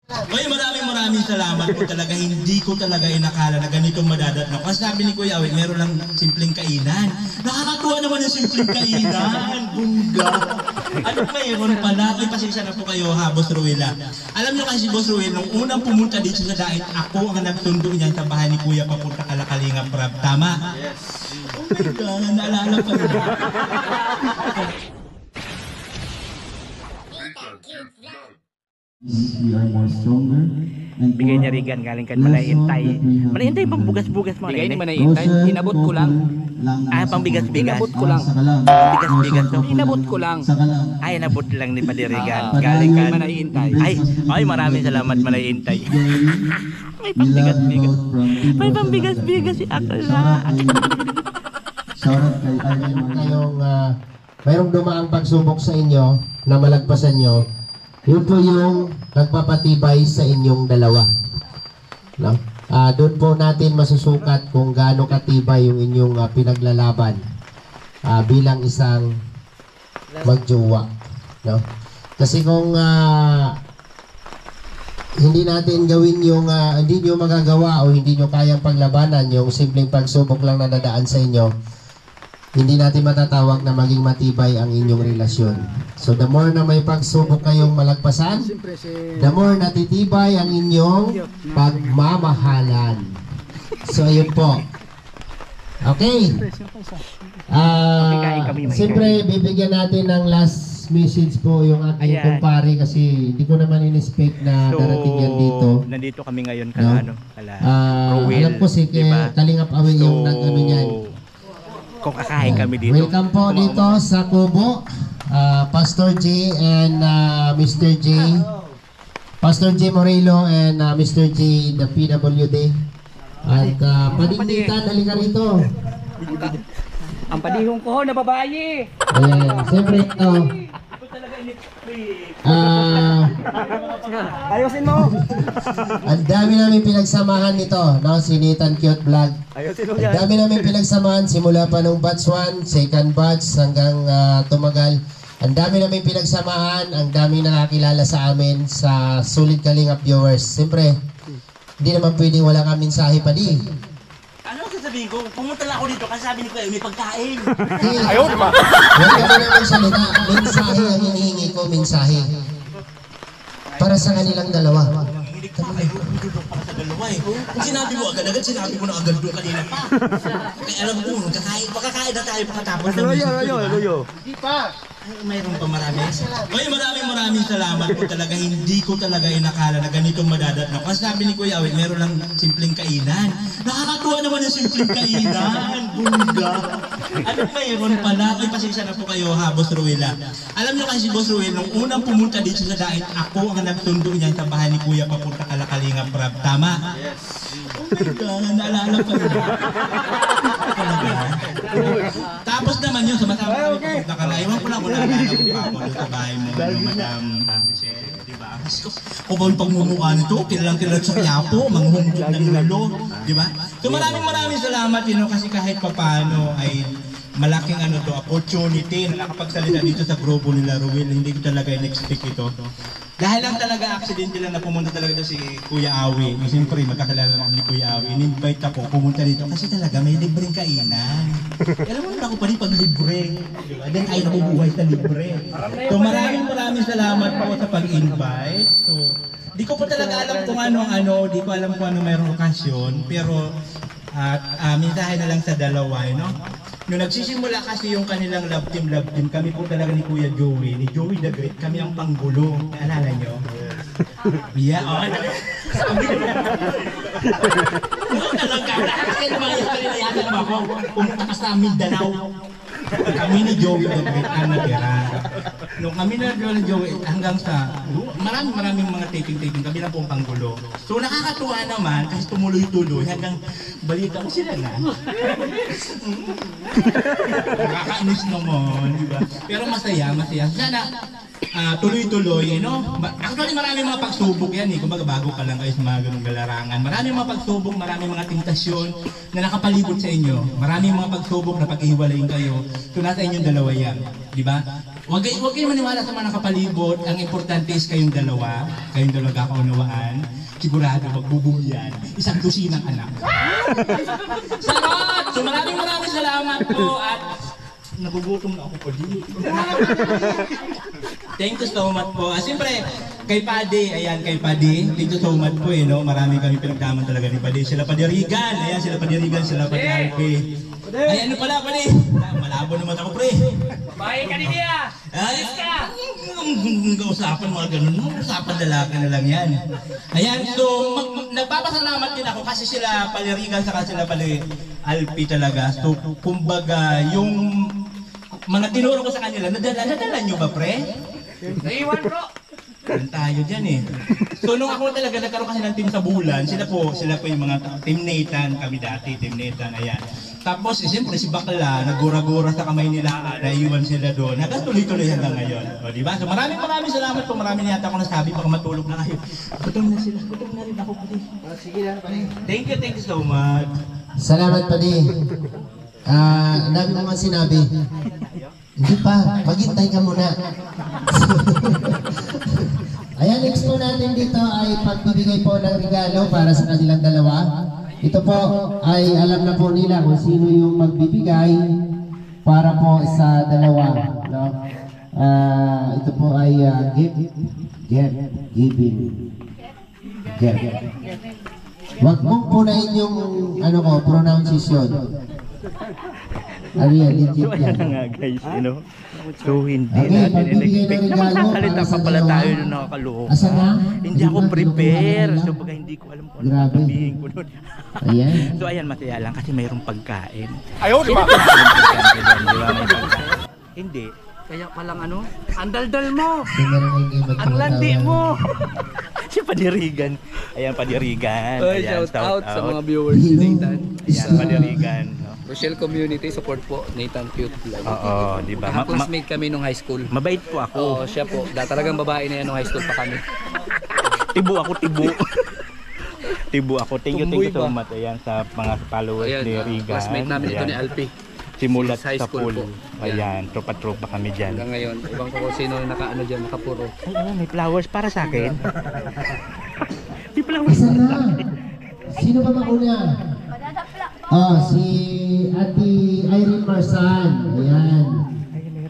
Ngayon maraming salamat po talaga. Hindi ko talaga inakala na ganitong madadatnan. Kasi sabi ni Kuya Awi, meron lang simpleng kainan. Nakakatuwa naman yung simpleng kainan. Bungga. Ano mayroon pala? Ay, pasensya na po kayo ha, Boss Ruela. Alam niyo kasi Boss Ruel, nung unang pumunta dito sa Dait, ako ang nagtundo niyan sa bahay ni Kuya papunta Kalakalinga Prab. Tama? Yes. Oh my God, naalala pa rin. We are more stronger. Bigay niya Rigan galing kan Malayintay. Malayintay pang bugas-bugas mo. Bigay ni Malayintay. Inabot ko lang. Pang bigas-bigas. Inabot ko lang. Bigas-bigas. Inabot ko lang. Ay, inabot lang ni Padirigan. Galing kan Malayintay. Ay, maraming salamat Malayintay. May pang bigas-bigas. May pang bigas-bigas si Akla. Ngayong mayroong dumaang pagsubok sa inyo na malagpasan nyo, yun po yung nagpapatibay sa inyong dalawa. No? Doon po natin masusukat kung gaano katibay yung inyong pinaglalaban bilang isang magjowa. No? Kasi kung hindi natin gawin yung hindi nyo magagawa o hindi nyo kayang paglabanan yung simpleng pagsubok lang na dadaan sa inyo, hindi natin matatawag na maging matibay ang inyong relasyon. So the more na may pagsubok kayong malagpasan, the more natitibay ang inyong pagmamahalan. So ayun po. Okay. Siyempre bibigyan natin ng last message po yung aking kumpare kasi hindi ko naman in-expect na darating yan dito. Nandito kami ngayon ka no? Alam ko si Kalingap Awi yung nag-ano niyan. Kung kakain kami dito. Welcome po dito sa Kubo, Pastor J and Mr. J. Pastor J Morelo and Mr. J, the PWD. At Padinditan, halika rito. Ang padihong ko na babae. Ayan, siyempre ito. Ayusin mo. Ang dami namin pinagsamahan nito, no? Si Nathan Cute Vlog. Ang dami namin pinagsamahan simula pa nung batch 1, second batch hanggang tumagal. Ang dami namin pinagsamahan, ang dami nakakilala sa amin sa Sulit Kalingap viewers. Siyempre, hindi naman pwedeng wala kaming sahi pa di. Ano sasabihin ko? Pumunta lang ako dito kasi sabi ni Kuya, may pagkain. Ayaw, di ba? Huwag kami naman salita. Mensahe ang hinihingi ko, mensahe. Para sa kanilang dalawa. Hindi ka para sa dalawa eh. Kung sinabi mo agad-agad, sinabi mo na agad doon kanina pa. Kaya alam ko, makakain na tayo pagkatapos ng video. Hindi pa. Ay, mayroon pa marami. Ngayon maraming salamat po talaga. Hindi ko talaga inakala na ganitong madadatnan. Kasi sabi ni Kuya Awi, meron lang simpleng kainan. Nakakatuwa naman yung simpleng kainan. Bungga. Ano mayroon pala? Ay, pasensya na po kayo ha, Boss Ruela. Alam niyo kasi Boss Ruel, nung unang pumunta dito sa Dait, ako ang nagtundo niyan sa bahay ni Kuya papunta Kalakalinga Prab. Tama? Yes. Oh my God, naalala pa rin. Tapos naman yun, sama-sama kami papunta ka na. Ewan ko lang kung naalala mo pa ako sa bahay mo, Madam Michelle, di ba? Kung ba yung pagmumukha nito, kilalang-kilalang sa Quiapo, manghunggog ng lalo, di ba? So maraming salamat, kasi kahit papano ay malaking opportunity na nakapagsalita dito sa grupo nila Ruel. Hindi ko talaga in-expect ito. Dahil lang talaga accident lang na pumunta talaga si Kuya Awi. Siyempre magkakilala naman ni Kuya Awi. In-invite ako pumunta dito kasi talaga may libreng kainan. Alam mo naman ako pa rin pag libre. Diba? Then ay nabubuhay sa libre. So maraming salamat po sa pag-invite. So di ko pa talaga alam kung di ko alam kung ano mayroong okasyon. Pero mensahe na lang sa dalawa, no? Nung nagsisimula kasi yung kanilang love team, kami po talaga ni Kuya Joey, ni Joey the Great, kami ang panggulo. Naalala nyo? Yeah, Oo talaga. Kasi naman yung kanilayagan mo ako, pumunta ka sa Mindanao. Kami ni Joey the Great ang natira. Nung kami na ni Joey, hanggang sa maraming mga taping, kami lang pong panggulo. So nakakatuwa naman kasi tumuloy-tuloy hanggang balita ko sila na. Nakakainis naman, di ba? Pero masaya. Sana tuloy-tuloy, Actually, maraming mga pagsubok yan, Kumbaga bago pa lang kayo sa mga ganung galarangan. Maraming mga pagsubok, maraming mga tentasyon na nakapalibot sa inyo. Maraming mga pagsubok na pag-ihiwalayin kayo. So nasa inyong dalawa yan, di ba? Huwag kayo maniwala sa mga nakapalibot. Ang importante is kayong dalawa kaunawaan. Sigurado magbubuo yan. Isang dusinang anak. Sarot! So maraming salamat po at nagugutom na ako po dito. Thank you so much po. Siyempre, kay Paddy, ayan kay Paddy, thank you so much po no. Marami kami pinagdaman talaga ni Paddy. Sila Paddy Rigan, ayan sila Paddy Rigan, sila Paddy Alpe. Ay, ano pala, Paddy? Malabo naman ako, pre. Babae ka niya! Ayos ka! Usapan mga ganun, usapan lalaki na lang yan. Ayan, so nagpapasalamat din ako kasi sila Palirigan saka sila Alpi talaga. So kumbaga yung mga tinuro ko sa kanila, nadala nyo ba, pre? Naiwan, bro! Kan tayo dyan eh. So nung ako talaga nagkaroon kasi ng team sa Bulan, sila po yung mga Team Nathan, kami dati, Team Nathan, ayan. Tapos siyempre si Bakla, nagura-gura sa kamay nila, naiwan sila doon. Hanggang tuloy-tuloy hanggang ngayon. O diba? So maraming salamat po, marami niyata ako nasabi, baka matulog na kayo. Gutom na sila, gutom na rin ako po. Sige lang, thank you so much. Salamat pa din. Dami naman sinabi. Hindi pa, maghintay ka muna. Ayan, next po natin dito ay pagbibigay po ng regalo para sa kanilang dalawa. Ito po ay alam na po nila kung sino yung magbibigay para po sa dalawa. No? Ito po ay giving. Huwag mong punain yung pronunciation. Ano yan, legit yan. Ayan na nga guys, So hindi Okay, natin in-expect na regalo magsasalita para pa sa pala dalawa. tayo nung nakakaloob. Asa na? Hindi ako prepare. So baga hindi ko alam kung ano Grabe. sabihin ko nun. Ayan. So ayan, masaya lang kasi mayroong pagkain. Ayaw, di ba? Di ba may pagkain? Hindi. Kaya palang ang daldal mo! Ang landi mo! Si Padirigan. Ayan, Padirigan. Oy, Ayan, shout out sa mga viewers ni Nathan. Ayan, Padirigan. No? Rochelle Community, support po, Nathan Cute Vlog. Oo, di ba? Classmate kami nung high school. Mabait po ako. Oo, siya po. Talagang babae na yan nung high school pa kami. Tibo ako, tibo. Tibo ako. Thank you Tumboy so ba? much. Ayan, sa mga followers Ayan, ni Rigan. classmate namin ito Ayan. ni Alpi. Simulat High sa school pool. po. Ayan, tropa-tropa kami dyan. Hanggang ngayon, ibang ko kung sino dyan, nakapuro. Ay, ayan, may flowers para sa akin. May flowers Asa para sa na? akin. Sino ba mauna? Si Ate Irene Marsan. Ayan.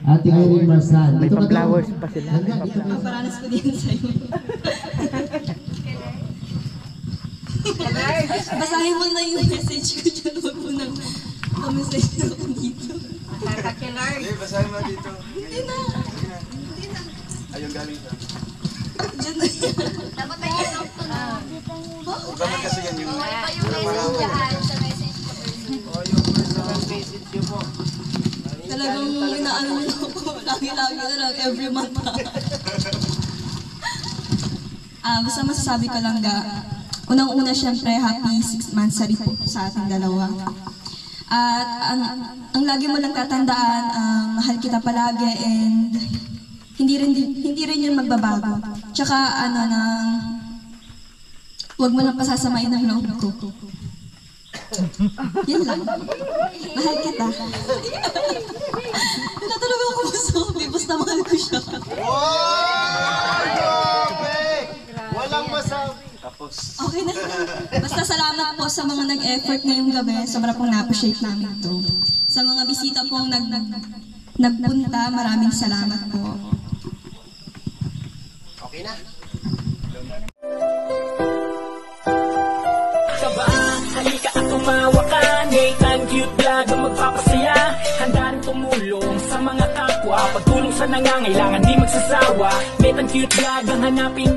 Ate Irene Marsan. May Dito ka daw. pa-flowers pa sila. Hanggang dito ka. Paranas ko din sa'yo. Basahin mo na yung message ko dyan. Huwag mo nang message ako dito. Basahin mo dito. Hindi na. Ayun galing sa. Dyan na yan. Dapat may inom to na. Dapat kasi yan yung... Pa yung message dyan sa message ko. Talagang inaano mo ako. Lagi-lagi na lang. Every month pa. Basta masasabi ko lang unang-una syempre happy 6 months sa ating dalawa. At ang lagi mo lang tatandaan, mahal kita palagi and hindi rin yun magbabago. Tsaka huwag mo lang pasasamain ang loob ko. Yan lang. Mahal kita. Natulog ako masabi, basta mahal ko siya. Walang masabi. Okay na. Basta salamat po sa mga nag-effort ngayong gabi. Sobra pong na-appreciate namin ito. Sa mga bisita pong nagpunta, maraming salamat po. Okay na. Saba, halika at tumawa ka. Nathan Cute Vlog ang magpapasaya. Handa rin tumulong sa mga kapwa. Pagtulong sa nangangailangan, di magsasawa. Nathan Cute Vlog ang hanapin.